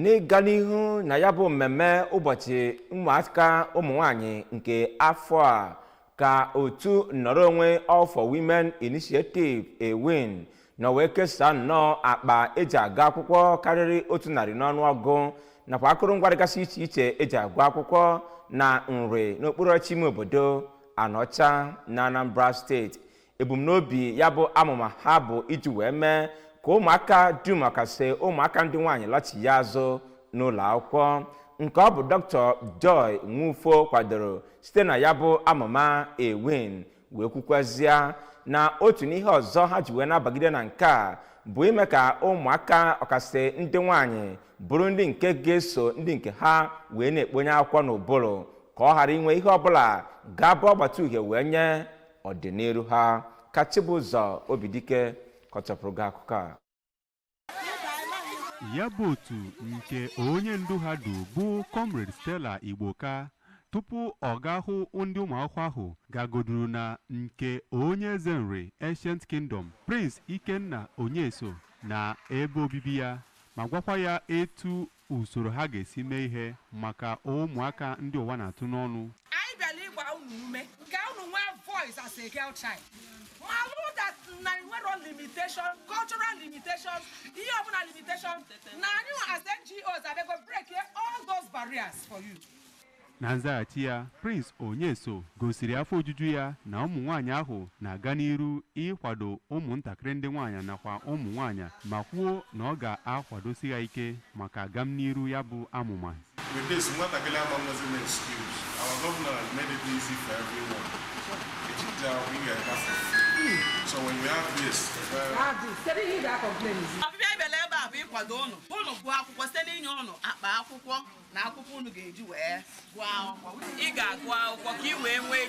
n'ịga n'ihu na ya bụ mmemme ụbọchị ụmụaka ụmụnwaanyị nke afọ a ka otu nnọrọ onwe All for Women Initiative Ewin na wee kesaa nnọọ akpa eji aga akwụkwọ karịrị 100 n'ọnụọgụ nakwa akụrụngwa dịgasị iche iche eji agụ akwụkwọ na nri n'okpuru ọchị ime obodo Anọcha na Anambra steeti. Ebumnobi ya bụ amụma ha bụ iji wee mee ka ụmụaka dum makasị ụmụaka ndị nwaanyị lọchi ya azụ n'ụlọ akwụkwọ nke ọ bụ Dr. Joy Nwufo kwadoro site na ya bụ amụma Ewin wee kwukwazịa na otu n'ihe ọzọ ha ji wee nabagide na nke a bụ ime ka ụmụaka ọkasị ndị nwaanyị bụrụ ndị nke ga-eso ndị nke ha wee na-ekponye akwụkwọ n'ụbụrụ ka ọ ghara inwe ihe ọbụla ga-abụ ọgbata uhie wee nye ọdịnihu ha. Ka Chibụzọ Obidike kọchapụrụ gị akụkọ a. Ya bụ otu nke onye ndu ha du bụ Comrade Stella Igboka tupu ọ ga-ahụ ndị ụmụakwụkwọ ahụ gagoduru na nke onye eze nri Ancient Kingdom Prince Ikenna Onyeso na ebe obibi ya ma gwakwa ya etu usoro ha ga-esi mee ihe maka ụmụaka ndị ụwa na-atụ n'ọnụ. Anyị bịara ịgba unu ume ka unu nwee voice as a girl child. Malụ that na nwere limitation, cultural limitations, ihe ọbụla limitation, na anyị as NGOs adego break all those barriers for you. Na nzaghachi ya, Prince Onyeso gosiri afọ ojuju ya na ụmụ nwaanyị ahụ na-aga n'iru ịkwado ụmụntakịrị ndị nwaanyị nakwa ụmụ nwaanyị ma kwuo na ọ ga-akwadosi ya ike maka agam n'iru ya bụ amụma. With this, nwatakịrị ama wasn't an excuse. Our governor has made it easy for everyone. So when we have this, ọbịbịa ibele ebe a bụ ịkwado ụnụ gụọ akwụkwọ site n'inye ụnụ akpa akwụkwọ na akwụkwọ ụnụ ga-eji wee gụọ akwụkwọ. Ị ga-agụ akwụkwọ ka ị wee nwee